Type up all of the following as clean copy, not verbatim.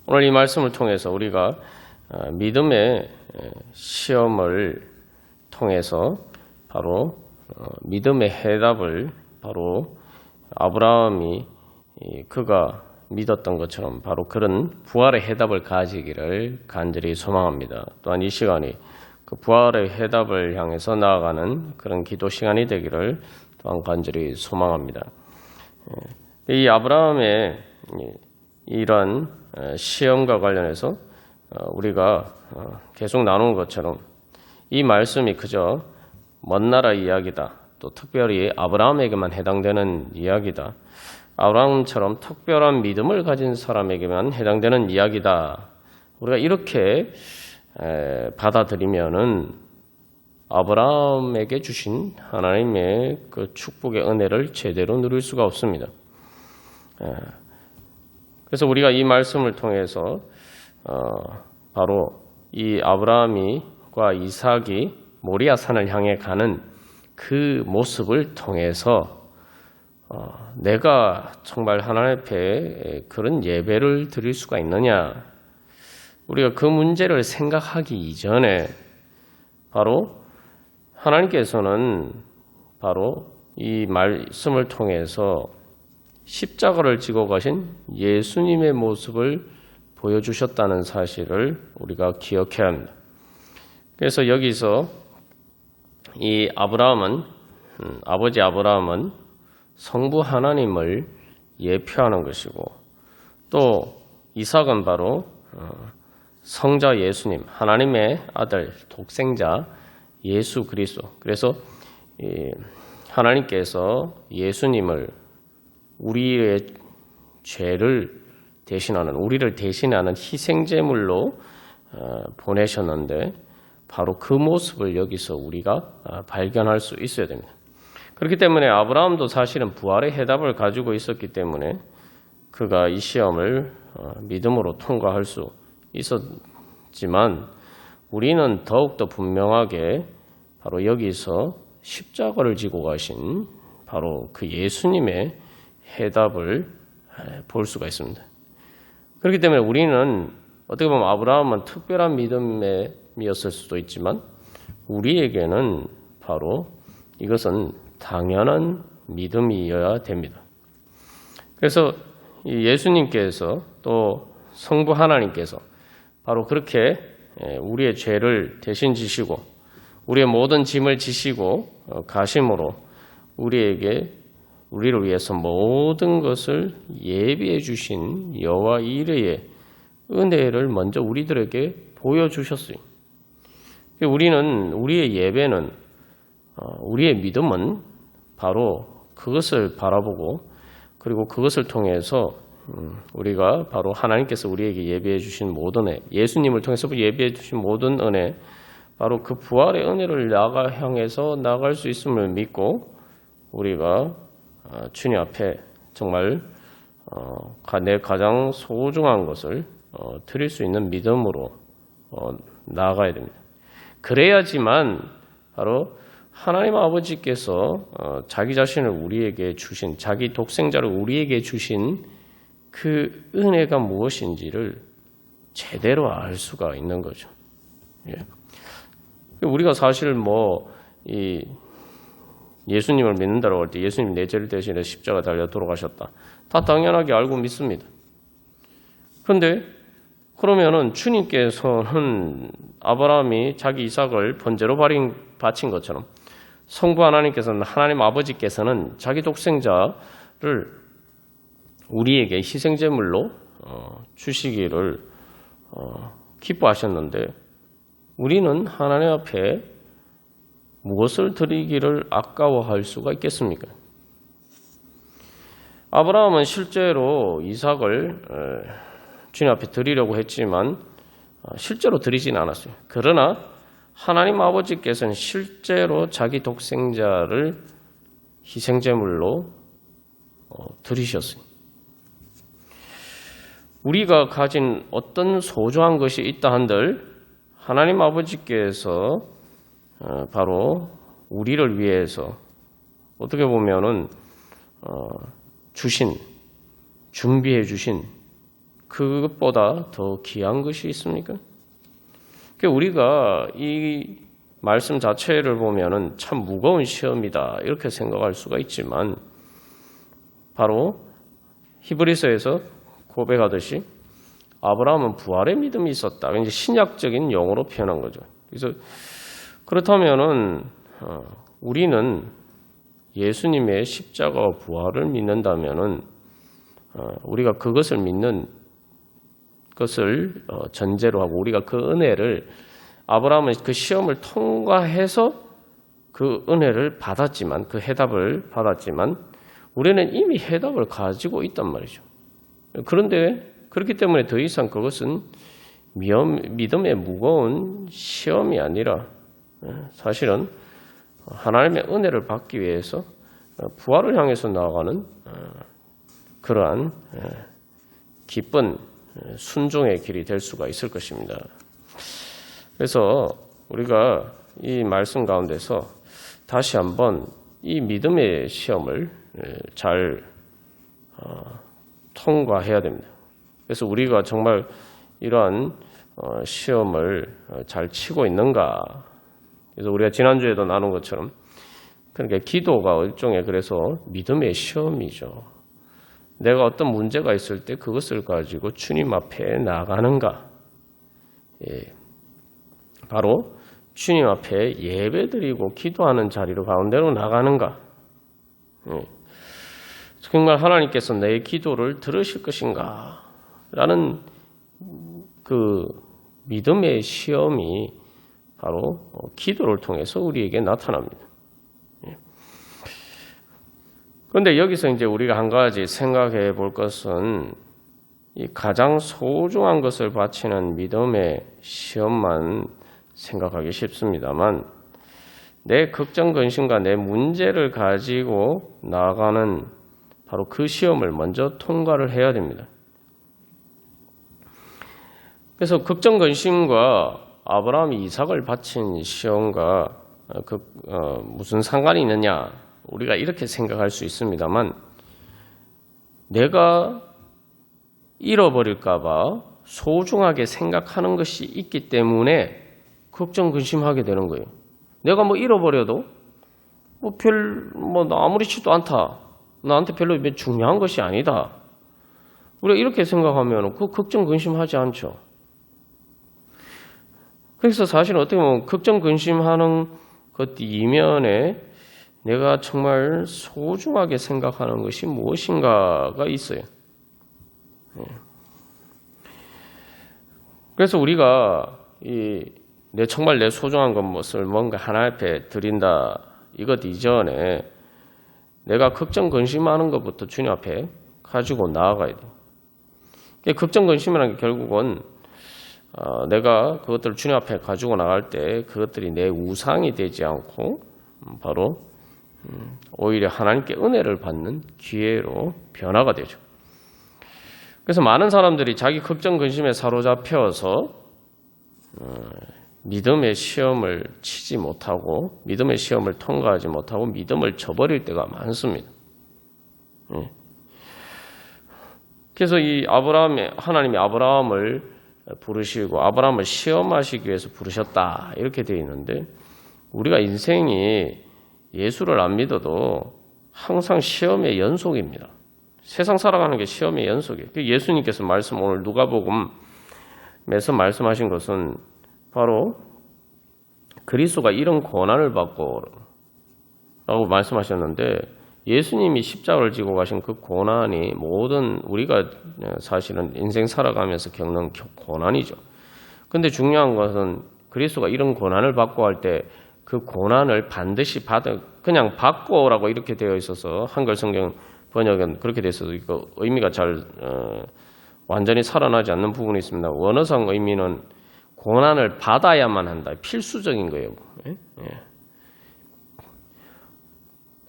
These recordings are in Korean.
오늘 이 말씀을 통해서 우리가 믿음의 시험을 통해서 바로 믿음의 해답을 바로 아브라함이 그가 믿었던 것처럼 바로 그런 부활의 해답을 가지기를 간절히 소망합니다. 또한 이 시간이 그 부활의 해답을 향해서 나아가는 그런 기도 시간이 되기를 또한 간절히 소망합니다. 이 아브라함의 이러한 시험과 관련해서 우리가 계속 나눈 것처럼 이 말씀이 그저 먼 나라 이야기다. 또 특별히 아브라함에게만 해당되는 이야기다. 아브라함처럼 특별한 믿음을 가진 사람에게만 해당되는 이야기다. 우리가 이렇게 받아들이면은 아브라함에게 주신 하나님의 그 축복의 은혜를 제대로 누릴 수가 없습니다. 그래서 우리가 이 말씀을 통해서 바로 이 아브라함과 이삭이 모리아 산을 향해 가는 그 모습을 통해서 내가 정말 하나님 앞에 그런 예배를 드릴 수가 있느냐, 우리가 그 문제를 생각하기 이전에 바로 하나님께서는 바로 이 말씀을 통해서 십자가를 지고 가신 예수님의 모습을 보여주셨다는 사실을 우리가 기억해야 합니다. 그래서 여기서 이 아버지 아브라함은 성부 하나님을 예표하는 것이고, 또 이삭은 바로 성자 예수님, 하나님의 아들, 독생자 예수 그리스도. 그래서 하나님께서 예수님을 우리의 죄를 대신하는, 우리를 대신하는 희생제물로 보내셨는데 바로 그 모습을 여기서 우리가 발견할 수 있어야 됩니다. 그렇기 때문에 아브라함도 사실은 부활의 해답을 가지고 있었기 때문에 그가 이 시험을 믿음으로 통과할 수 있었지만, 우리는 더욱더 분명하게 바로 여기서 십자가를 지고 가신 바로 그 예수님의 해답을 볼 수가 있습니다. 그렇기 때문에 우리는 어떻게 보면 아브라함은 특별한 믿음이었을 수도 있지만 우리에게는 바로 이것은 당연한 믿음이어야 됩니다. 그래서 예수님께서 또 성부 하나님께서 바로 그렇게 우리의 죄를 대신 지시고 우리의 모든 짐을 지시고 가심으로 우리를 위해서 모든 것을 예비해 주신 여호와 이레의 은혜를 먼저 우리들에게 보여주셨어요. 우리의 예배는, 우리의 믿음은 바로 그것을 바라보고, 그리고 그것을 통해서 우리가 바로 하나님께서 우리에게 예비해 주신 모든 은혜, 예수님을 통해서 예비해 주신 모든 은혜, 바로 그 부활의 은혜를 향해서 나갈 수 있음을 믿고 우리가 주님 앞에 정말 내 가장 소중한 것을 드릴 수 있는 믿음으로 나아가야 됩니다. 그래야지만 바로 하나님 아버지께서 자기 자신을 우리에게 주신, 자기 독생자를 우리에게 주신 그 은혜가 무엇인지를 제대로 알 수가 있는 거죠. 우리가 사실 예수님을 믿는다고 할 때 예수님 내 죄를 대신해 십자가 달려 돌아가셨다, 다 당연하게 알고 믿습니다. 그런데 그러면은 주님께서는 아브라함이 자기 이삭을 번제로 바친 것처럼 성부 하나님께서는, 하나님 아버지께서는 자기 독생자를 우리에게 희생제물로 주시기를 기뻐하셨는데 우리는 하나님 앞에 무엇을 드리기를 아까워할 수가 있겠습니까? 아브라함은 실제로 이삭을 주님 앞에 드리려고 했지만 실제로 드리진 않았어요. 그러나 하나님 아버지께서는 실제로 자기 독생자를 희생제물로 드리셨어요. 우리가 가진 어떤 소중한 것이 있다 한들 하나님 아버지께서 바로 우리를 위해서 어떻게 보면은 준비해 주신 그것보다 더 귀한 것이 있습니까? 우리가 이 말씀 자체를 보면은 참 무거운 시험이다 이렇게 생각할 수가 있지만 바로 히브리서에서 고백하듯이 아브라함은 부활의 믿음이 있었다. 이제 신약적인 용어로 표현한 거죠. 그래서 그렇다면은 우리는 예수님의 십자가와 부활을 믿는다면은 우리가 그것을 믿는 것을 전제로 하고 우리가 그 은혜를 아브라함은 그 시험을 통과해서 그 은혜를 받았지만 그 해답을 받았지만 우리는 이미 해답을 가지고 있단 말이죠. 그런데 그렇기 때문에 더 이상 그것은 믿음의 무거운 시험이 아니라 사실은 하나님의 은혜를 받기 위해서 부활을 향해서 나아가는 그러한 기쁜 순종의 길이 될 수가 있을 것입니다. 그래서 우리가 이 말씀 가운데서 다시 한번 이 믿음의 시험을 잘 통과해야 됩니다. 그래서 우리가 정말 이러한 시험을 잘 치고 있는가? 그래서 우리가 지난주에도 나눈 것처럼 그러니까 기도가 일종의 그래서 믿음의 시험이죠. 내가 어떤 문제가 있을 때 그것을 가지고 주님 앞에 나가는가? 바로 주님 앞에 예배드리고 기도하는 자리로 가운데로 나가는가? 정말 하나님께서 내 기도를 들으실 것인가? 라는 그 믿음의 시험이 바로 기도를 통해서 우리에게 나타납니다. 그런데 여기서 이제 우리가 한 가지 생각해 볼 것은 이 가장 소중한 것을 바치는 믿음의 시험만 생각하기 쉽습니다만 내 걱정, 근심과 내 문제를 가지고 나아가는 바로 그 시험을 먼저 통과를 해야 됩니다. 그래서 걱정, 근심과 아브라함이 이삭을 바친 시험과 무슨 상관이 있느냐 우리가 이렇게 생각할 수 있습니다만 내가 잃어버릴까 봐 소중하게 생각하는 것이 있기 때문에 걱정, 근심하게 되는 거예요. 내가 잃어버려도 아무렇지도 않다. 나한테 별로 중요한 것이 아니다. 우리가 이렇게 생각하면 그 걱정, 근심하지 않죠. 그래서 사실 어떻게 보면 걱정, 근심하는 것 이면에 내가 정말 소중하게 생각하는 것이 무엇인가가 있어요. 그래서 우리가 정말 내 소중한 것을 뭔가 하나님 앞에 드린다 이것 이전에 내가 걱정, 근심하는 것부터 주님 앞에 가지고 나아가야 돼요. 걱정, 근심이라는 게 결국은 내가 그것들을 주님 앞에 가지고 나갈 때 그것들이 내 우상이 되지 않고 바로 오히려 하나님께 은혜를 받는 기회로 변화가 되죠. 그래서 많은 사람들이 자기 걱정, 근심에 사로잡혀서 믿음의 시험을 치지 못하고 믿음의 시험을 통과하지 못하고 믿음을 저버릴 때가 많습니다. 그래서 하나님이 아브라함을 부르시고 아브라함을 시험하시기 위해서 부르셨다 이렇게 되어 있는데 우리가 인생이 예수를 안 믿어도 항상 시험의 연속입니다. 세상 살아가는 게 시험의 연속이에요. 예수님께서 오늘 누가복음에서 말씀하신 것은 바로 그리스도가 이런 고난을 받고 라고 말씀하셨는데 예수님이 십자가를 지고 가신 그 고난이 모든 우리가 사실은 인생 살아가면서 겪는 고난이죠. 그런데 중요한 것은 그리스도가 이런 고난을 받고 할 때 그 고난을 반드시 그냥 받고라고 이렇게 되어 있어서 한글 성경 번역은 그렇게 되어 있어서 이거 의미가 완전히 살아나지 않는 부분이 있습니다. 원어상 의미는 고난을 받아야만 한다. 필수적인 거예요.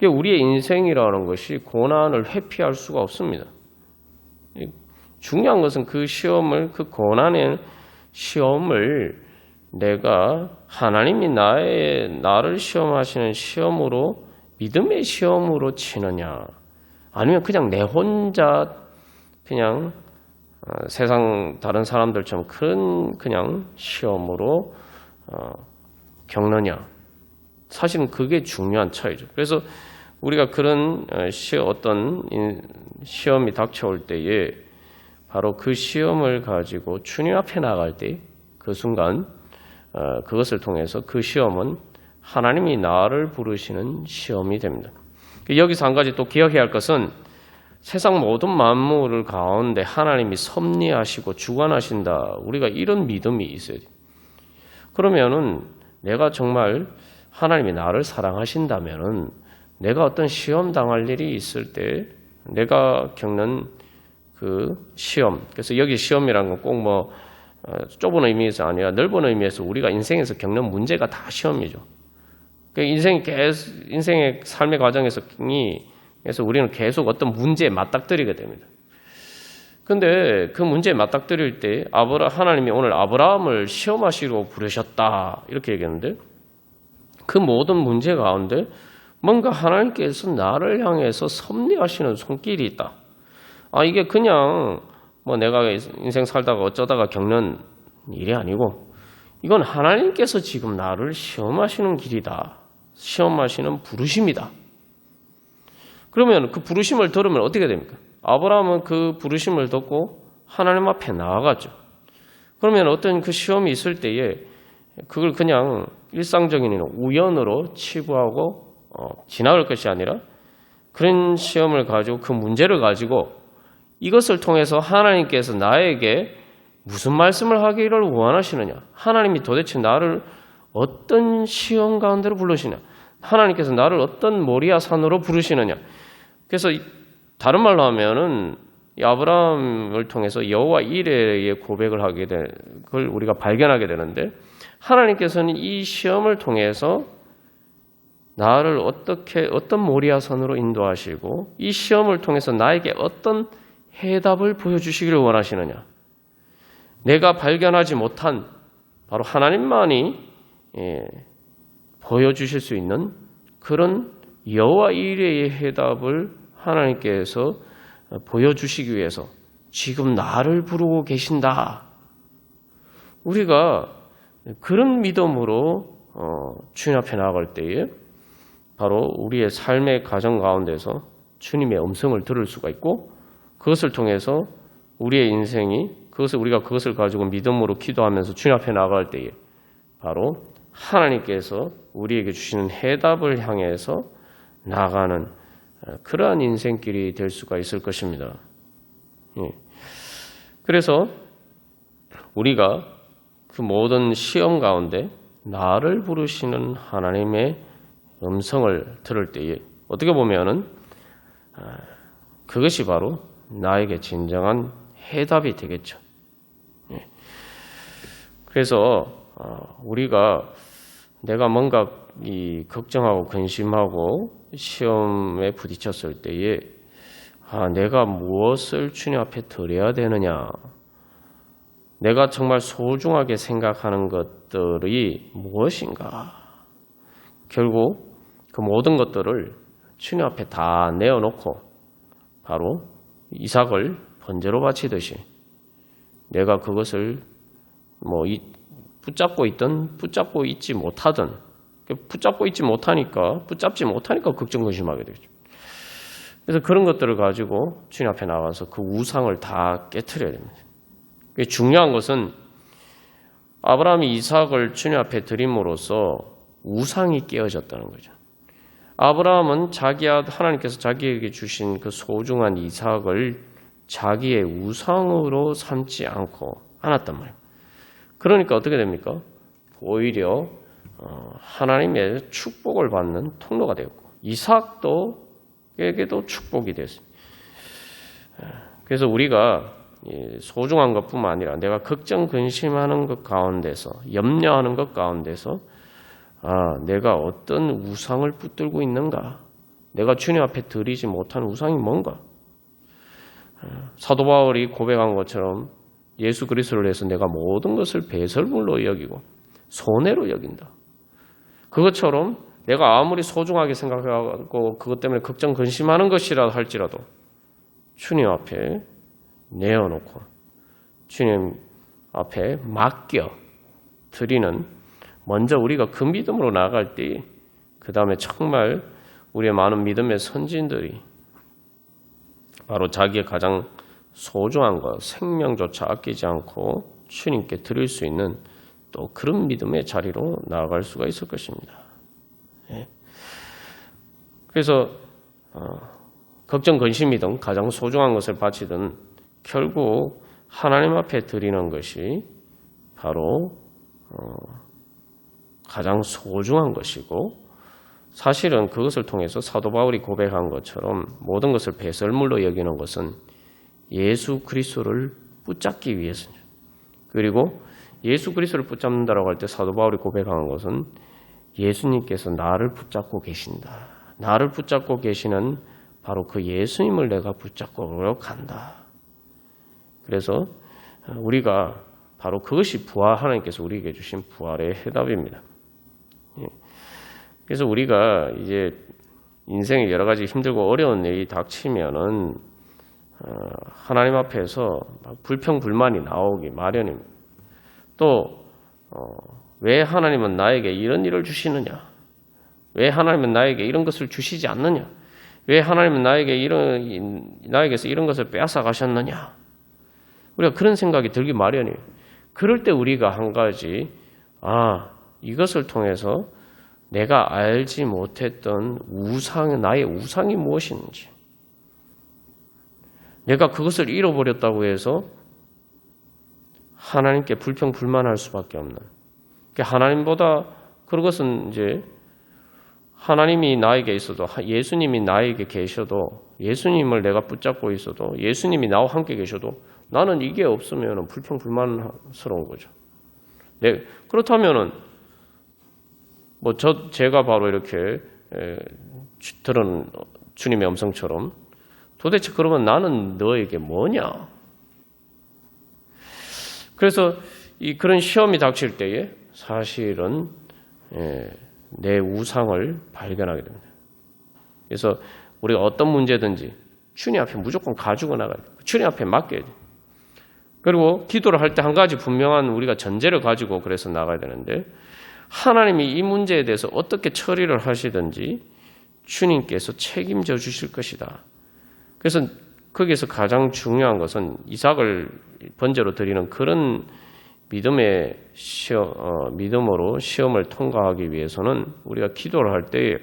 우리의 인생이라는 것이 고난을 회피할 수가 없습니다. 중요한 것은 그 고난의 시험을 내가 하나님이 나를 시험하시는 시험으로 믿음의 시험으로 치느냐 아니면 그냥 내 혼자 그냥 세상 다른 사람들처럼 큰 그냥 시험으로 겪느냐. 사실은 그게 중요한 차이죠. 그래서 우리가 그런 어떤 시험이 닥쳐올 때에 바로 그 시험을 가지고 주님 앞에 나갈 때 그 순간 그것을 통해서 그 시험은 하나님이 나를 부르시는 시험이 됩니다. 여기서 한 가지 또 기억해야 할 것은 세상 모든 만물을 가운데 하나님이 섭리하시고 주관하신다. 우리가 이런 믿음이 있어야 돼요. 그러면은 내가 정말 하나님이 나를 사랑하신다면은 내가 어떤 시험 당할 일이 있을 때 내가 겪는 그 시험. 그래서 여기 시험이라는 건 꼭 뭐 좁은 의미에서 아니라 넓은 의미에서 우리가 인생에서 겪는 문제가 다 시험이죠. 인생의 삶의 과정에서 우리는 계속 어떤 문제에 맞닥뜨리게 됩니다. 근데 그 문제에 맞닥뜨릴 때 하나님이 오늘 아브라함을 시험하시고 부르셨다 이렇게 얘기했는데 그 모든 문제 가운데 뭔가 하나님께서 나를 향해서 섭리하시는 손길이 있다. 이게 그냥 뭐 내가 인생 살다가 어쩌다가 겪는 일이 아니고 이건 하나님께서 지금 나를 시험하시는 길이다. 시험하시는 부르심이다. 그러면 그 부르심을 들으면 어떻게 됩니까? 아브라함은 그 부르심을 듣고 하나님 앞에 나아갔죠. 그러면 어떤 그 시험이 있을 때에 그걸 그냥 일상적인 우연으로 치부하고 지나갈 것이 아니라 그런 시험을 가지고 그 문제를 가지고 이것을 통해서 하나님께서 나에게 무슨 말씀을 하기를 원하시느냐? 하나님이 도대체 나를 어떤 시험 가운데로 부르시냐? 하나님께서 나를 어떤 모리아 산으로 부르시느냐? 그래서 다른 말로 하면은 아브라함을 통해서 여호와 이레의 고백을 하게 될 걸 우리가 발견하게 되는데 하나님께서는 이 시험을 통해서 나를 어떤 모리아 산으로 인도하시고 이 시험을 통해서 나에게 어떤 해답을 보여주시기를 원하시느냐? 내가 발견하지 못한 바로 하나님만이 보여주실 수 있는 그런 여호와 이레의 해답을 하나님께서 보여주시기 위해서 지금 나를 부르고 계신다. 우리가 그런 믿음으로 주님 앞에 나아갈 때에 바로 우리의 삶의 가정 가운데서 주님의 음성을 들을 수가 있고 그것을 통해서 우리의 인생이 우리가 그것을 가지고 믿음으로 기도하면서 주님 앞에 나아갈 때에 바로 하나님께서 우리에게 주시는 해답을 향해서 나아가는 그러한 인생길이 될 수가 있을 것입니다. 그래서 우리가 그 모든 시험 가운데 나를 부르시는 하나님의 음성을 들을 때에 어떻게 보면은 그것이 바로 나에게 진정한 해답이 되겠죠. 그래서 우리가 내가 뭔가 걱정하고 근심하고 시험에 부딪혔을 때에 내가 무엇을 주님 앞에 드려야 되느냐? 내가 정말 소중하게 생각하는 것들이 무엇인가? 결국 그 모든 것들을 주님 앞에 다 내어놓고 바로 이삭을 번제로 바치듯이 내가 그것을 붙잡고 있든 붙잡고 있지 못하든 붙잡지 못하니까 걱정근심하게 되죠. 그래서 그런 것들을 가지고 주님 앞에 나가서 그 우상을 다 깨트려야 됩니다. 중요한 것은 아브라함이 이삭을 주님 앞에 드림으로써 우상이 깨어졌다는 거죠. 아브라함은 하나님께서 자기에게 주신 그 소중한 이삭을 자기의 우상으로 삼지 않았단 말이에요. 그러니까 어떻게 됩니까? 오히려 하나님의 축복을 받는 통로가 되었고 이삭에게도 축복이 됐어요. 그래서 우리가 소중한 것뿐만 아니라 내가 걱정 근심하는 것 가운데서 염려하는 것 가운데서 내가 어떤 우상을 붙들고 있는가? 내가 주님 앞에 드리지 못한 우상이 뭔가? 사도 바울이 고백한 것처럼 예수 그리스도를 위해서 내가 모든 것을 배설물로 여기고 손해로 여긴다. 그것처럼 내가 아무리 소중하게 생각하고 그것 때문에 걱정 근심하는 것이라 할지라도 주님 앞에 내어놓고 주님 앞에 맡겨 드리는 먼저 우리가 그 믿음으로 나아갈 때 그 다음에 정말 우리의 많은 믿음의 선진들이 바로 자기의 가장 소중한 것, 생명조차 아끼지 않고 주님께 드릴 수 있는 또 그런 믿음의 자리로 나아갈 수가 있을 것입니다. 그래서 걱정, 근심이든 가장 소중한 것을 바치든 결국 하나님 앞에 드리는 것이 바로 가장 소중한 것이고 사실은 그것을 통해서 사도 바울이 고백한 것처럼 모든 것을 배설물로 여기는 것은 예수 그리스도를 붙잡기 위해서죠. 그리고 예수 그리스도를 붙잡는다라고 할 때 사도 바울이 고백한 것은 예수님께서 나를 붙잡고 계신다. 나를 붙잡고 계시는 바로 그 예수님을 내가 붙잡고 간다. 그래서 우리가 바로 그것이 부활, 하나님께서 우리에게 주신 부활의 해답입니다. 그래서 우리가 이제 인생에 여러 가지 힘들고 어려운 일이 닥치면은 하나님 앞에서 불평불만이 나오기 마련입니다. 또 왜 하나님은 나에게 이런 일을 주시느냐? 왜 하나님은 나에게 이런 것을 주시지 않느냐? 왜 하나님은 나에게서 이런 것을 빼앗아 가셨느냐? 우리가 그런 생각이 들기 마련이에요. 그럴 때 우리가 한 가지, 이것을 통해서 내가 알지 못했던 나의 우상이 무엇인지, 내가 그것을 잃어버렸다고 해서 하나님께 불평불만할 수밖에 없는, 하나님보다 그것은 이제 하나님이 나에게 있어도, 예수님이 나에게 계셔도, 예수님을 내가 붙잡고 있어도, 예수님이 나와 함께 계셔도 나는 이게 없으면 불평불만스러운 거죠. 그렇다면은 제가 바로 이렇게 들은 주님의 음성처럼 도대체 그러면 나는 너에게 뭐냐? 그래서 그런 시험이 닥칠 때에 사실은 내 우상을 발견하게 됩니다. 그래서 우리가 어떤 문제든지 주님 앞에 무조건 가지고 나가야 돼요. 주님 앞에 맡겨야 돼요. 그리고 기도를 할 때 한 가지 분명한 우리가 전제를 가지고 그래서 나가야 되는데, 하나님이 이 문제에 대해서 어떻게 처리를 하시든지 주님께서 책임져 주실 것이다. 그래서 거기에서 가장 중요한 것은 이삭을 번제로 드리는 그런 믿음으로 시험을 통과하기 위해서는 우리가 기도를 할 때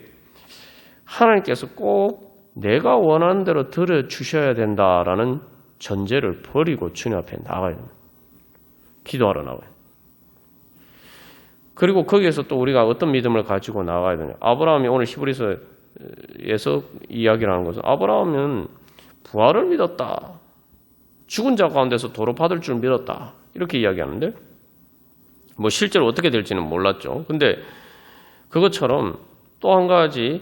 하나님께서 꼭 내가 원하는 대로 들어주셔야 된다라는 전제를 버리고 주님 앞에 나가야 됩니다. 기도하러 나가요. 그리고 거기에서 또 우리가 어떤 믿음을 가지고 나가야 되냐. 아브라함이 오늘 히브리서에서 이야기를 하는 것은 아브라함은 부활을 믿었다. 죽은 자 가운데서 도로 받을 줄 믿었다. 이렇게 이야기하는데 실제로 어떻게 될지는 몰랐죠. 근데 그것처럼 또 한 가지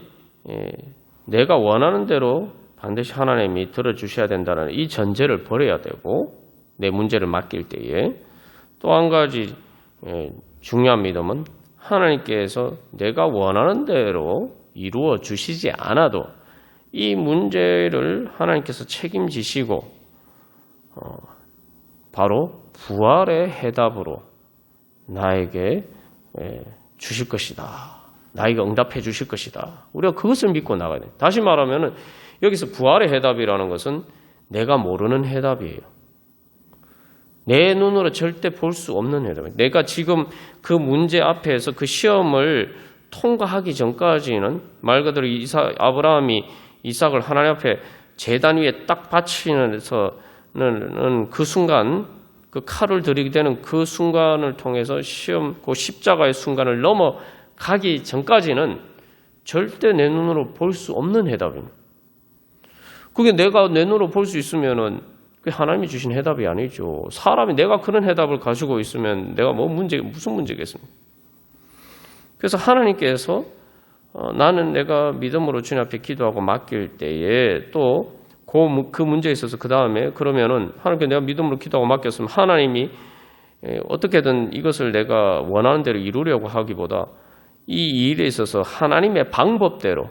내가 원하는 대로 반드시 하나님이 들어주셔야 된다는 이 전제를 버려야 되고, 내 문제를 맡길 때에 또 한 가지 중요한 믿음은 하나님께서 내가 원하는 대로 이루어 주시지 않아도 이 문제를 하나님께서 책임지시고 바로 부활의 해답으로 나에게 주실 것이다. 나에게 응답해 주실 것이다. 우리가 그것을 믿고 나가야 돼요. 다시 말하면 여기서 부활의 해답이라는 것은 내가 모르는 해답이에요. 내 눈으로 절대 볼 수 없는 해답이에요. 내가 지금 그 문제 앞에서 그 시험을 통과하기 전까지는 말 그대로 아브라함이 이삭을 하나님 앞에 제단 위에 딱 바치면서 그 순간, 그 칼을 들이게 되는 그 순간을 통해서 그 십자가의 순간을 넘어가기 전까지는 절대 내 눈으로 볼 수 없는 해답입니다. 그게 내가 내 눈으로 볼 수 있으면은 그게 하나님이 주신 해답이 아니죠. 사람이 내가 그런 해답을 가지고 있으면 내가 무슨 문제겠습니까? 그래서 하나님께서 나는 내가 믿음으로 주님 앞에 기도하고 맡길 때에 또 그 문제에 있어서 그 다음에 그러면은 하나님께 내가 믿음으로 기도하고 맡겼으면 하나님이 어떻게든 이것을 내가 원하는 대로 이루려고 하기보다 이 일에 있어서 하나님의 방법대로,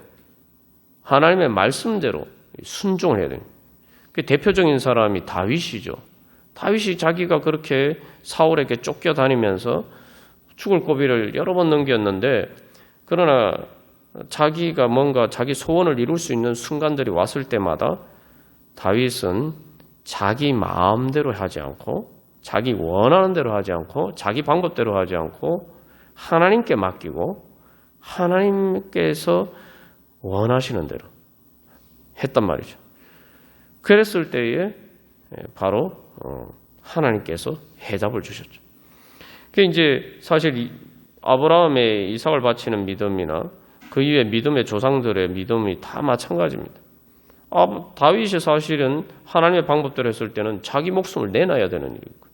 하나님의 말씀대로 순종을 해야 됩니다. 그 대표적인 사람이 다윗이죠. 다윗이 자기가 그렇게 사울에게 쫓겨다니면서 죽을 고비를 여러 번 넘겼는데 그러나 자기가 뭔가 자기 소원을 이룰 수 있는 순간들이 왔을 때마다 다윗은 자기 마음대로 하지 않고 자기 원하는 대로 하지 않고 자기 방법대로 하지 않고 하나님께 맡기고 하나님께서 원하시는 대로 했단 말이죠. 그랬을 때에 바로 하나님께서 해답을 주셨죠. 그 이제 사실 아브라함의 이삭을 바치는 믿음이나 그 이후에 믿음의 조상들의 믿음이 다 마찬가지입니다. 다윗이 사실은 하나님의 방법대로 했을 때는 자기 목숨을 내놔야 되는 일이고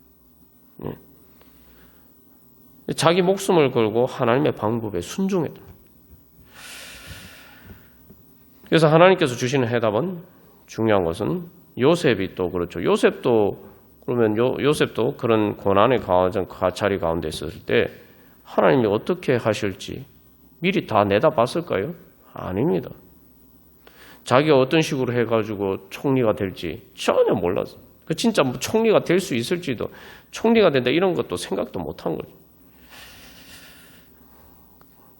자기 목숨을 걸고 하나님의 방법에 순종했다. 그래서 하나님께서 주시는 해답은 중요한 것은 요셉이 또 그렇죠. 요셉도 그런 고난의 가차리 가운데 있었을 때 하나님이 어떻게 하실지 미리 다 내다봤을까요? 아닙니다. 자기가 어떤 식으로 해가지고 총리가 될지 전혀 몰랐어요. 그 진짜 총리가 될 수 있을지도 총리가 된다 이런 것도 생각도 못한 거죠.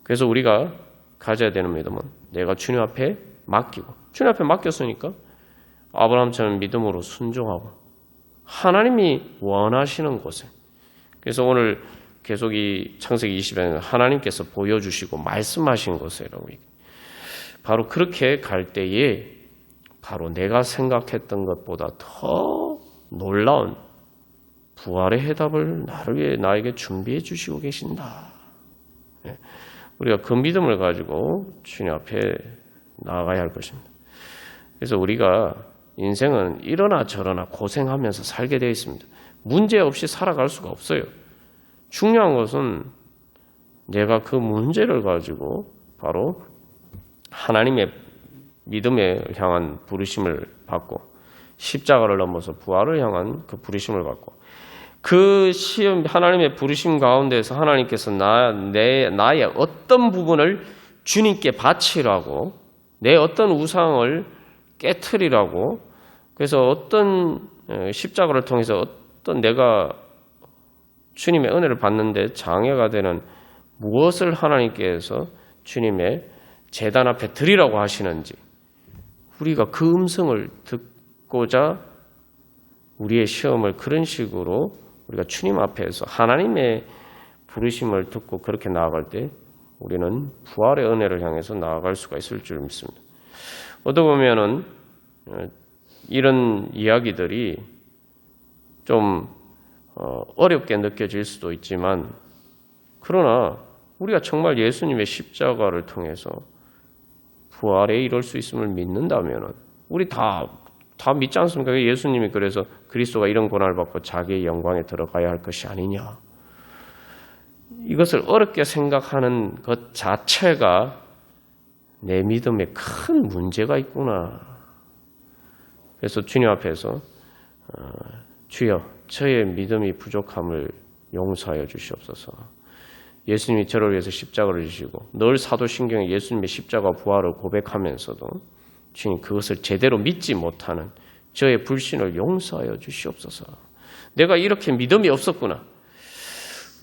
그래서 우리가 가져야 되는 믿음은 내가 주님 앞에 맡기고 주님 앞에 맡겼으니까 아브라함처럼 믿음으로 순종하고 하나님이 원하시는 곳에 그래서 오늘 계속 이 창세기 20에는 하나님께서 보여주시고 말씀하신 곳이라고 얘기해요. 바로 그렇게 갈 때에 바로 내가 생각했던 것보다 더 놀라운 부활의 해답을 나를 위해 나에게 준비해 주시고 계신다. 우리가 그 믿음을 가지고 주님 앞에 나아가야 할 것입니다. 그래서 우리가 인생은 이러나 저러나 고생하면서 살게 되어 있습니다. 문제 없이 살아갈 수가 없어요. 중요한 것은 내가 그 문제를 가지고 바로 하나님의 믿음에 향한 부르심을 받고 십자가를 넘어서 부활을 향한 그 부르심을 받고 그 시험 하나님의 부르심 가운데서 하나님께서 나의 어떤 부분을 주님께 바치라고 내 어떤 우상을 깨트리라고 그래서 어떤 십자가를 통해서 어떤 내가 주님의 은혜를 받는데 장애가 되는 무엇을 하나님께서 주님의 제단 앞에 드리라고 하시는지 우리가 그 음성을 듣고자 우리의 시험을 그런 식으로 우리가 주님 앞에서 하나님의 부르심을 듣고 그렇게 나아갈 때 우리는 부활의 은혜를 향해서 나아갈 수가 있을 줄 믿습니다. 어떻게 보면은 이런 이야기들이 좀 어렵게 느껴질 수도 있지만 그러나 우리가 정말 예수님의 십자가를 통해서 부활에 이룰 수 있음을 믿는다면 우리 다 믿지 않습니까? 예수님이 그래서 그리스도가 이런 고난을 받고 자기의 영광에 들어가야 할 것이 아니냐. 이것을 어렵게 생각하는 것 자체가 내 믿음에 큰 문제가 있구나. 그래서 주님 앞에서 주여 저의 믿음이 부족함을 용서하여 주시옵소서. 예수님이 저를 위해서 십자가를 지시고 늘 사도신경에 예수님의 십자가 부활을 고백하면서도 주님 그것을 제대로 믿지 못하는 저의 불신을 용서하여 주시옵소서. 내가 이렇게 믿음이 없었구나.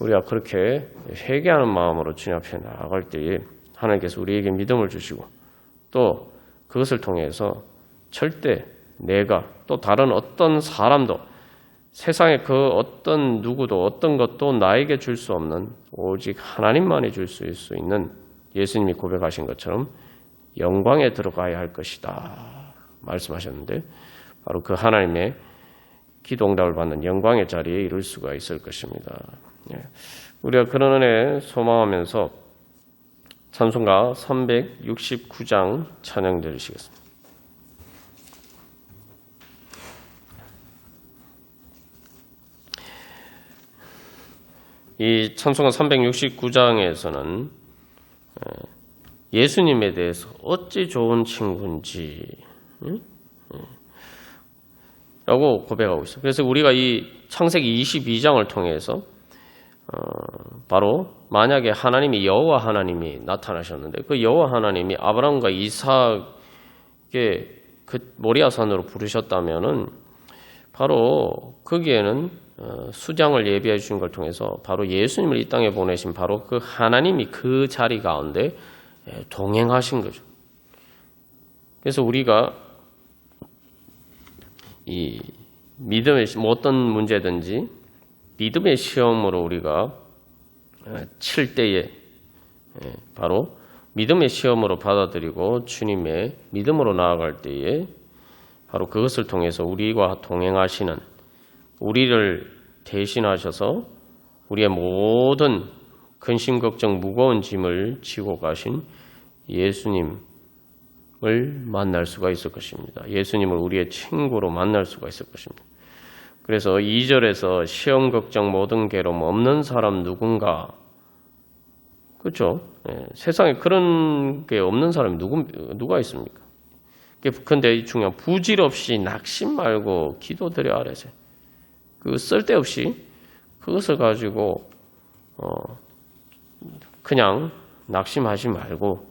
우리가 그렇게 회개하는 마음으로 주님 앞에 나아갈 때에 하나님께서 우리에게 믿음을 주시고 또 그것을 통해서 절대 내가 또 다른 어떤 사람도 세상에 그 어떤 누구도 어떤 것도 나에게 줄 수 없는 오직 하나님만이 줄 수 있는 예수님이 고백하신 것처럼 영광에 들어가야 할 것이다 말씀하셨는데 바로 그 하나님의 기도 응답을 받는 영광의 자리에 이룰 수가 있을 것입니다. 우리가 그런 은혜 소망하면서 찬송가 369장 찬양 드리시겠습니다. 이 찬송가 369장에서는 예수님에 대해서 어찌 좋은 친구인지 라고 고백하고 있어요. 그래서 우리가 이 창세기 22장을 통해서 바로 만약에 하나님이 여호와 하나님이 나타나셨는데 그 여호와 하나님이 아브라함과 이삭의 그 모리아산으로 부르셨다면은 바로 거기에는 수장을 예비해 주신 걸 통해서 바로 예수님을 이 땅에 보내신 바로 그 하나님이 그 자리 가운데 동행하신 거죠. 그래서 우리가 이 믿음의 어떤 문제든지 믿음의 시험으로 우리가 칠 때에 바로 믿음의 시험으로 받아들이고 주님의 믿음으로 나아갈 때에 바로 그것을 통해서 우리와 동행하시는, 우리를 대신하셔서 우리의 모든 근심 걱정 무거운 짐을 지고 가신 예수님을 만날 수가 있을 것입니다. 예수님을 우리의 친구로 만날 수가 있을 것입니다. 그래서 2절에서 시험 걱정 모든 괴로움 없는 사람 누군가, 그렇죠? 세상에 그런 게 없는 사람이 누가 있습니까? 근데 중요한 부질없이 낙심 말고 기도드려 아래세. 그 쓸데없이 그것을 가지고 그냥 낙심하지 말고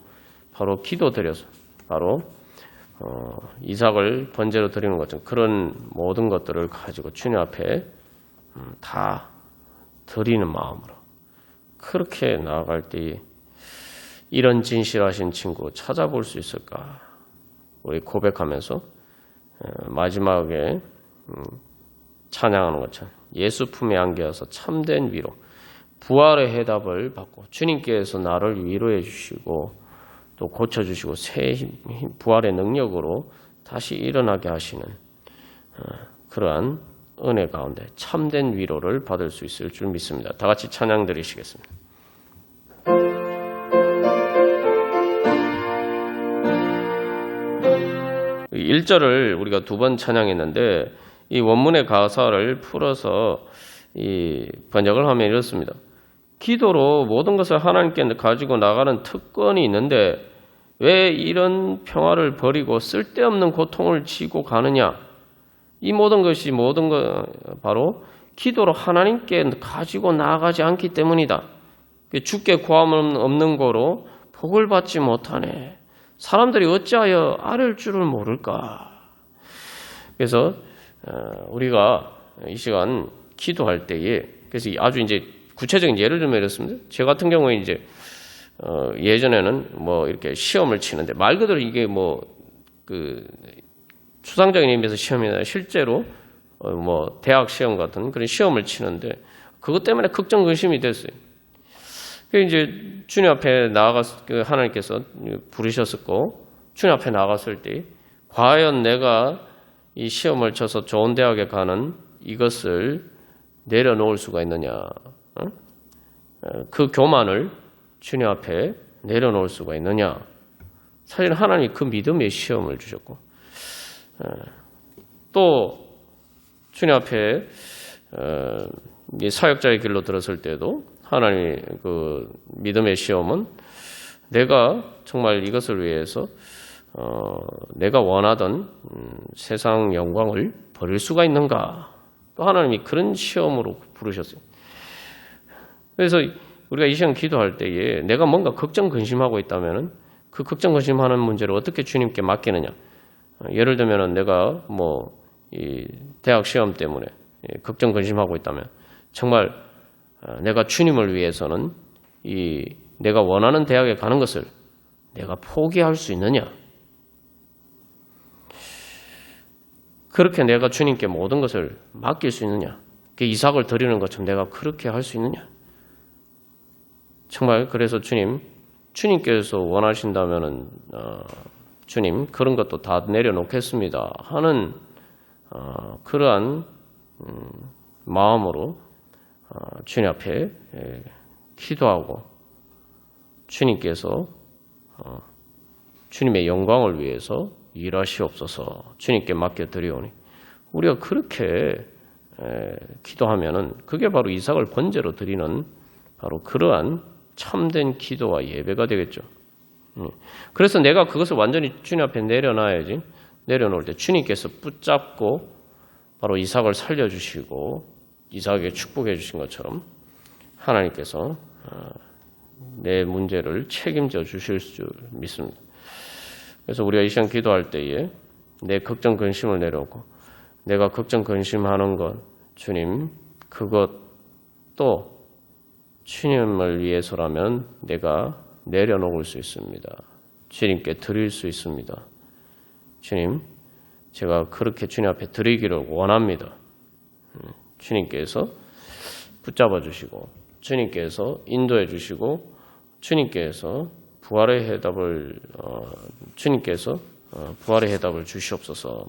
바로 기도드려서 바로 이삭을 번제로 드리는 것처럼 그런 모든 것들을 가지고 주님 앞에 다 드리는 마음으로 그렇게 나아갈 때 이런 진실하신 친구 찾아볼 수 있을까? 우리 고백하면서 마지막에 찬양하는 것처럼 예수 품에 안겨서 참된 위로, 부활의 해답을 받고 주님께서 나를 위로해 주시고 또 고쳐주시고 새 부활의 능력으로 다시 일어나게 하시는 그러한 은혜 가운데 참된 위로를 받을 수 있을 줄 믿습니다. 다 같이 찬양 드리시겠습니다. 1절을 우리가 2번 찬양했는데 이 원문의 가사를 풀어서 이 번역을 하면 이렇습니다. 기도로 모든 것을 하나님께 가지고 나가는 특권이 있는데 왜 이런 평화를 버리고 쓸데없는 고통을 지고 가느냐? 이 모든 것이 바로 기도로 하나님께 가지고 나가지 않기 때문이다. 주께 구함은 없는 거로 복을 받지 못하네. 사람들이 어찌하여 아랠 줄을 모를까? 그래서 우리가 이 시간 기도할 때에 그래서 아주 이제 구체적인 예를 들면 이렇습니다. 제 같은 경우에 이제 예전에는 뭐 이렇게 시험을 치는데 말 그대로 이게 뭐 그 추상적인 의미에서 시험이 아니라 실제로 뭐 대학 시험 같은 그런 시험을 치는데 그것 때문에 걱정 근심이 됐어요. 이제 주님 앞에 하나님께서 부르셨었고 주님 앞에 나갔을 때 과연 내가 이 시험을 쳐서 좋은 대학에 가는 이것을 내려놓을 수가 있느냐? 그 교만을 주님 앞에 내려놓을 수가 있느냐? 사실 하나님이 그 믿음의 시험을 주셨고 또 주님 앞에 사역자의 길로 들었을 때도 하나님의 그 믿음의 시험은 내가 정말 이것을 위해서 내가 원하던 세상 영광을 버릴 수가 있는가? 또 하나님이 그런 시험으로 부르셨어요. 그래서 우리가 이 시간 기도할 때에 내가 뭔가 걱정 근심하고 있다면 그 걱정 근심하는 문제를 어떻게 주님께 맡기느냐? 예를 들면 내가 뭐 이 대학 시험 때문에 걱정 근심하고 있다면 정말 내가 주님을 위해서는 이 내가 원하는 대학에 가는 것을 내가 포기할 수 있느냐? 그렇게 내가 주님께 모든 것을 맡길 수 있느냐? 이삭을 드리는 것처럼 내가 그렇게 할 수 있느냐? 정말 그래서 주님께서 원하신다면은 주님 그런 것도 다 내려놓겠습니다 하는 그러한 마음으로 주님 앞에 기도하고 주님께서 주님의 영광을 위해서 일하시옵소서 주님께 맡겨드리오니 우리가 그렇게 기도하면은 그게 바로 이삭을 번제로 드리는 바로 그러한 참된 기도와 예배가 되겠죠. 그래서 내가 그것을 완전히 주님 앞에 내려놔야지. 내려놓을 때 주님께서 붙잡고 바로 이삭을 살려주시고 이삭에게 축복해 주신 것처럼 하나님께서 내 문제를 책임져 주실 줄 믿습니다. 그래서 우리가 이 시간 기도할 때에 내 걱정 근심을 내려놓고 내가 걱정 근심하는 것, 주님, 그것도 주님을 위해서라면 내가 내려놓을 수 있습니다. 주님께 드릴 수 있습니다. 주님, 제가 그렇게 주님 앞에 드리기를 원합니다. 주님께서 붙잡아 주시고, 주님께서 인도해 주시고, 주님께서 부활의 해답을 주시옵소서.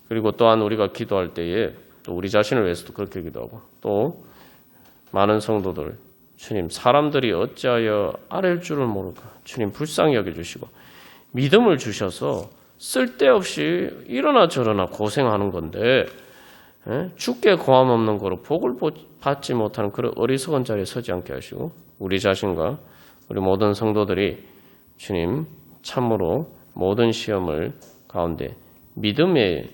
그리고 또한 우리가 기도할 때에 또 우리 자신을 위해서도 그렇게 기도하고, 또 많은 성도들, 주님, 사람들이 어찌하여 아랠 줄을 모를까? 주님 불쌍히 여겨주시고 믿음을 주셔서 쓸데없이 이러나 저러나 고생하는 건데 죽게 고함 없는 거로 복을 받지 못하는 그런 어리석은 자리에 서지 않게 하시고, 우리 자신과 우리 모든 성도들이 주님 참으로 모든 시험을 가운데 믿음의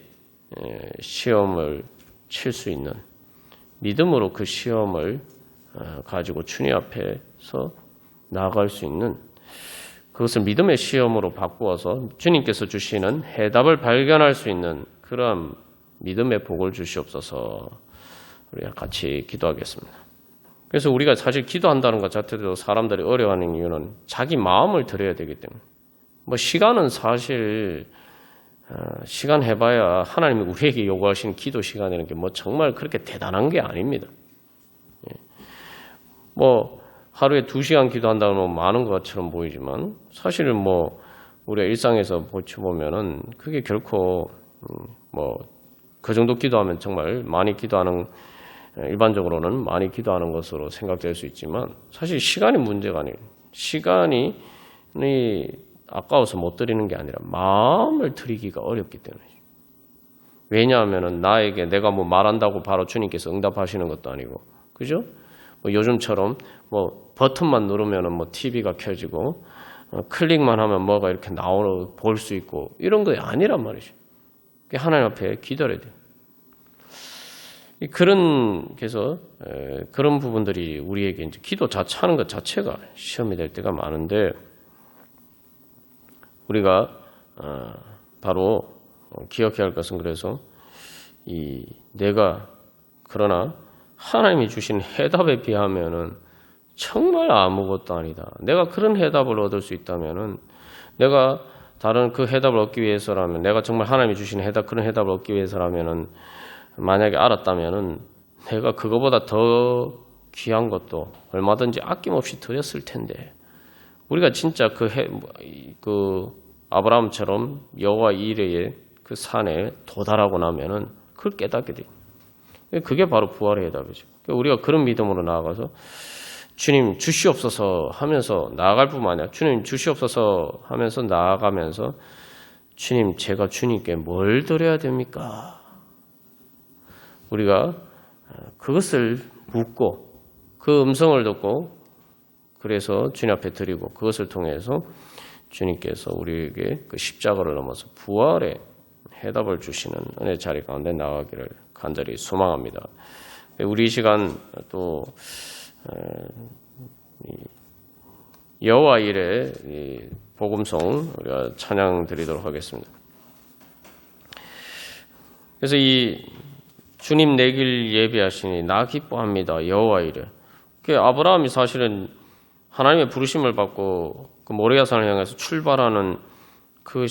시험을 칠 수 있는, 믿음으로 그 시험을 가지고 주님 앞에서 나아갈 수 있는, 그것을 믿음의 시험으로 바꾸어서 주님께서 주시는 해답을 발견할 수 있는 그런 믿음의 복을 주시옵소서. 우리가 같이 기도하겠습니다. 그래서 우리가 사실 기도한다는 것 자체도 사람들이 어려워하는 이유는 자기 마음을 드려야 되기 때문에, 시간은 사실 시간 해봐야 하나님이 우리에게 요구하시는 기도 시간이라는 게 정말 그렇게 대단한 게 아닙니다. 하루에 2시간 기도한다면 많은 것처럼 보이지만 사실은 우리가 일상에서 보면은 그게 결코 그 정도 기도하면 정말 많이 기도하는, 일반적으로는 많이 기도하는 것으로 생각될 수 있지만 사실 시간이 문제가 아니에요. 시간이 아까워서 못 드리는 게 아니라 마음을 드리기가 어렵기 때문이죠. 왜냐하면 나에게 내가 말한다고 바로 주님께서 응답하시는 것도 아니고, 그죠? 요즘처럼 버튼만 누르면은 TV가 켜지고 클릭만 하면 뭐가 이렇게 볼 수 있고 이런 게 아니란 말이죠. 하나님 앞에 기다려야 돼요. 그래서 그런 부분들이 우리에게 이제 기도 하는 것 자체가 시험이 될 때가 많은데, 우리가 바로 기억해야 할 것은, 그래서 그러나 하나님이 주신 해답에 비하면은 정말 아무것도 아니다. 내가 그런 해답을 얻을 수 있다면은, 내가 다른 그 해답을 얻기 위해서라면, 내가 정말 하나님이 주신 그런 해답을 얻기 위해서라면은, 만약에 알았다면은 내가 그거보다 더 귀한 것도 얼마든지 아낌없이 드렸을 텐데, 우리가 진짜 그 아브라함처럼 여호와 이레의 그 산에 도달하고 나면은 그걸 깨닫게 돼요. 그게 바로 부활의 해답이죠. 우리가 그런 믿음으로 나아가서 주님 주시옵소서 하면서 나아갈 뿐만 아니라, 주님 주시옵소서 하면서 나아가면서, 주님 제가 주님께 뭘 드려야 됩니까? 우리가 그것을 묻고 그 음성을 듣고 그래서 주님 앞에 드리고, 그것을 통해서 주님께서 우리에게 그 십자가를 넘어서 부활의 해답을 주시는 은혜 자리 가운데 나가기를 간절히 소망합니다. 우리 이 시간 또 여호와 일의 복음송 우리가 찬양 드리도록 하겠습니다. 그래서 이 주님 내 길 예비하시니 나 기뻐합니다. 여호와 이래. 아브라함이 사실은 하나님의 부르심을 받고 그 모리아산을 향해서 출발하는 그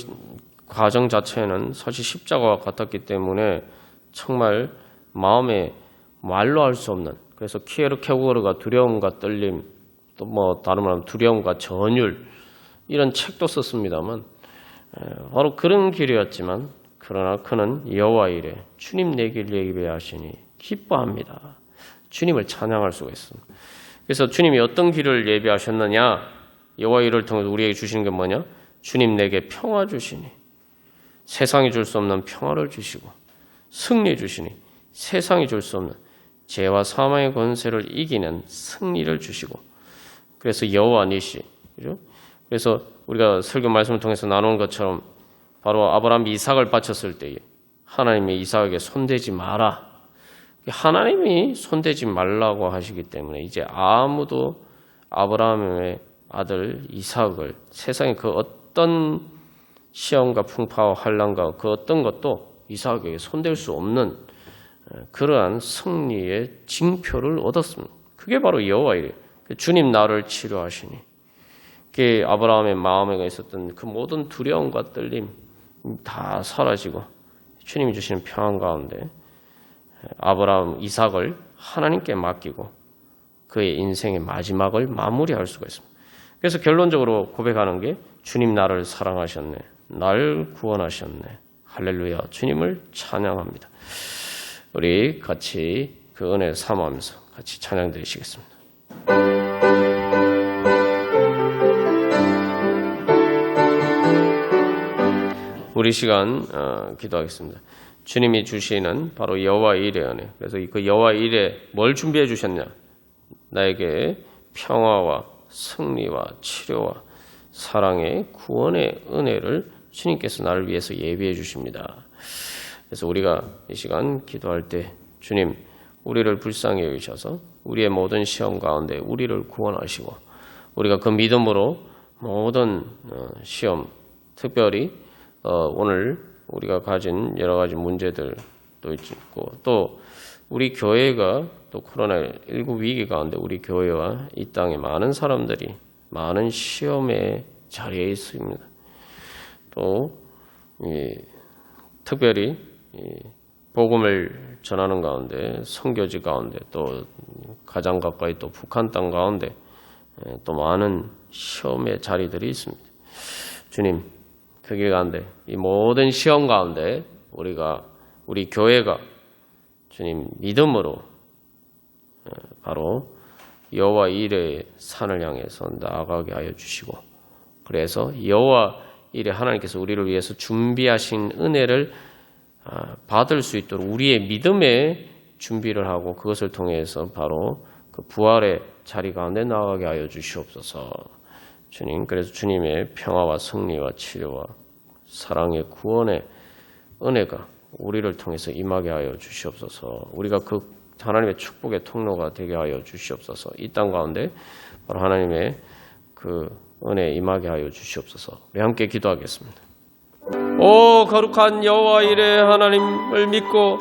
과정 자체는 사실 십자가와 같았기 때문에 정말 마음에 말로 할 수 없는, 그래서 키에르케고르가 두려움과 떨림, 또 다른 말하면 두려움과 전율, 이런 책도 썼습니다만 바로 그런 길이었지만, 그러나 그는 여호와 이래 주님 내 길 예비하시니 기뻐합니다. 주님을 찬양할 수가 있습니다. 그래서 주님이 어떤 길을 예비하셨느냐, 여호와 이를 통해서 우리에게 주시는 게 뭐냐, 주님 내게 평화 주시니 세상이 줄 수 없는 평화를 주시고, 승리 주시니 세상이 줄 수 없는 죄와 사망의 권세를 이기는 승리를 주시고, 그래서 여호와 니시, 그죠? 그래서 우리가 설교 말씀을 통해서 나눈 것처럼 바로 아브라함이 이삭을 바쳤을 때에 하나님이 이삭에게 손대지 마라, 하나님이 손대지 말라고 하시기 때문에 이제 아무도 아브라함의 아들 이삭을 세상의 그 어떤 시험과 풍파와 환난과 그 어떤 것도 이삭에게 손댈 수 없는 그러한 승리의 징표를 얻었습니다. 그게 바로 여호와 이레. 주님 나를 치료하시니. 그게 아브라함의 마음에 있었던 그 모든 두려움과 떨림 다 사라지고 주님이 주시는 평안 가운데 아브라함 이삭을 하나님께 맡기고 그의 인생의 마지막을 마무리할 수가 있습니다. 그래서 결론적으로 고백하는 게 주님 나를 사랑하셨네. 날 구원하셨네. 할렐루야. 주님을 찬양합니다. 우리 같이 그 은혜를 사모하면서 같이 찬양 드리시겠습니다. 우리 시간 기도하겠습니다. 주님이 주시는 바로 여호와 일의 은혜. 그래서 그 여호와 일에 뭘 준비해 주셨냐? 나에게 평화와 승리와 치료와 사랑의 구원의 은혜를 주님께서 나를 위해서 예비해 주십니다. 그래서 우리가 이 시간 기도할 때 주님 우리를 불쌍히 여기셔서 우리의 모든 시험 가운데 우리를 구원하시고 우리가 그 믿음으로 모든 시험 특별히 오늘 우리가 가진 여러 가지 문제들도 있고 또 우리 교회가 또 코로나19 위기 가운데 우리 교회와 이 땅에 많은 사람들이 많은 시험의 자리에 있습니다. 또 특별히 복음을 전하는 가운데 선교지 가운데 또 가장 가까이 또 북한 땅 가운데 또 많은 시험의 자리들이 있습니다. 주님 그 가운데 이 모든 시험 가운데 우리 교회가 주님 믿음으로 바로 여호와 이레의 산을 향해서 나아가게 하여 주시고 그래서 여호와 이레 하나님께서 우리를 위해서 준비하신 은혜를 받을 수 있도록 우리의 믿음에 준비를 하고 그것을 통해서 바로 그 부활의 자리 가운데 나아가게 하여 주시옵소서. 주님, 그래서 주님의 평화와 승리와 치료와 사랑의 구원의 은혜가 우리를 통해서 임하게 하여 주시옵소서. 우리가 그 하나님의 축복의 통로가 되게 하여 주시옵소서. 이 땅 가운데 바로 하나님의 그 은혜에 임하게 하여 주시옵소서. 우리 함께 기도하겠습니다. 오 거룩한 여호와 이레 하나님을 믿고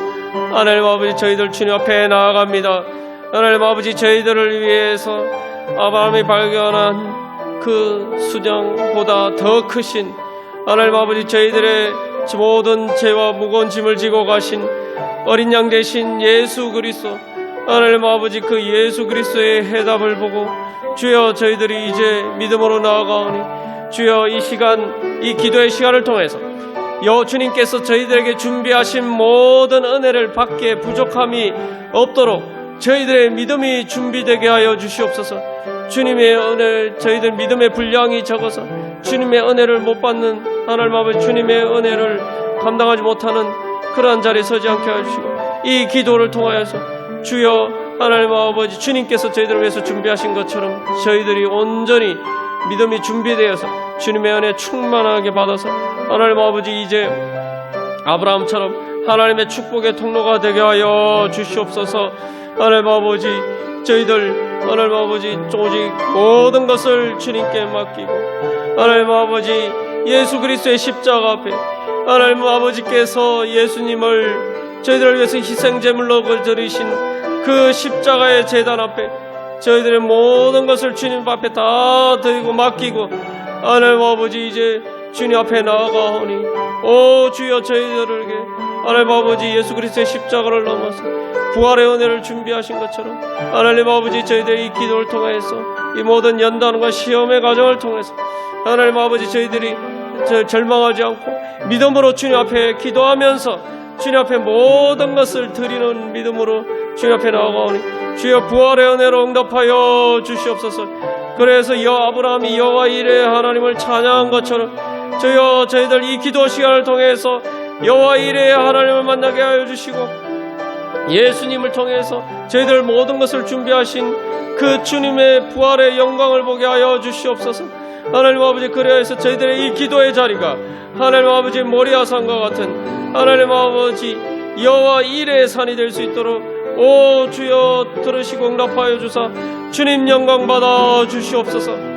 하나님 아버지 저희들 주님 앞에 나아갑니다. 하나님 아버지 저희들을 위해서 아브라함이 발견한 그 수정보다 더 크신 하나님 아버지 저희들의 모든 죄와 무거운 짐을 지고 가신 어린 양 되신 예수 그리스도 하나님 아버지 그 예수 그리스도의 해답을 보고 주여 저희들이 이제 믿음으로 나아가오니 주여 이 시간 이 기도의 시간을 통해서 주님께서 저희들에게 준비하신 모든 은혜를 받기에 부족함이 없도록 저희들의 믿음이 준비되게 하여 주시옵소서. 주님의 은혜 저희들 믿음의 분량이 적어서 주님의 은혜를 못 받는 하나님 아버지 주님의 은혜를 감당하지 못하는 그러한 자리에 서지 않게 해주시고 이 기도를 통하여서 주여 하나님 아버지 주님께서 저희들을 위해서 준비하신 것처럼 저희들이 온전히 믿음이 준비되어서 주님의 은혜 충만하게 받아서 하나님 아버지 이제 아브라함처럼 하나님의 축복의 통로가 되게 하여 주시옵소서. 하나님 아버지 저희들 하나님 아버지 오직 모든 것을 주님께 맡기고 하나님 아버지 예수 그리스도의 십자가 앞에 하나님 아버지께서 예수님을 저희들을 위해서 희생제물로 드리신 그 십자가의 제단 앞에 저희들의 모든 것을 주님 앞에 다 드리고 맡기고 하나님 아버지 이제 주님 앞에 나아가오니 오 주여 저희들에게 하나님 아버지 예수 그리스도의 십자가를 넘어서 부활의 은혜를 준비하신 것처럼 하나님 아버지 저희들의 이 기도를 통해서 이 모든 연단과 시험의 과정을 통해서 하나님 아버지 저희들이 절망하지 않고 믿음으로 주님 앞에 기도하면서 주님 앞에 모든 것을 드리는 믿음으로 주님 앞에 나아가오니 주여 부활의 은혜로 응답하여 주시옵소서. 그래서 아브라함이 여호와 이레 하나님을 찬양한 것처럼 주여 저희들 이 기도 시간을 통해서 여호와 이레 하나님을 만나게 하여 주시고 예수님을 통해서 저희들 모든 것을 준비하신 그 주님의 부활의 영광을 보게 하여 주시옵소서. 하나님 아버지 그래서 저희들의 이 기도의 자리가 하나님 아버지 모리아산과 같은 하나님 아버지 여호와 이레의 산이 될 수 있도록 오 주여 들으시고 응답하여 주사 주님 영광 받아 주시옵소서.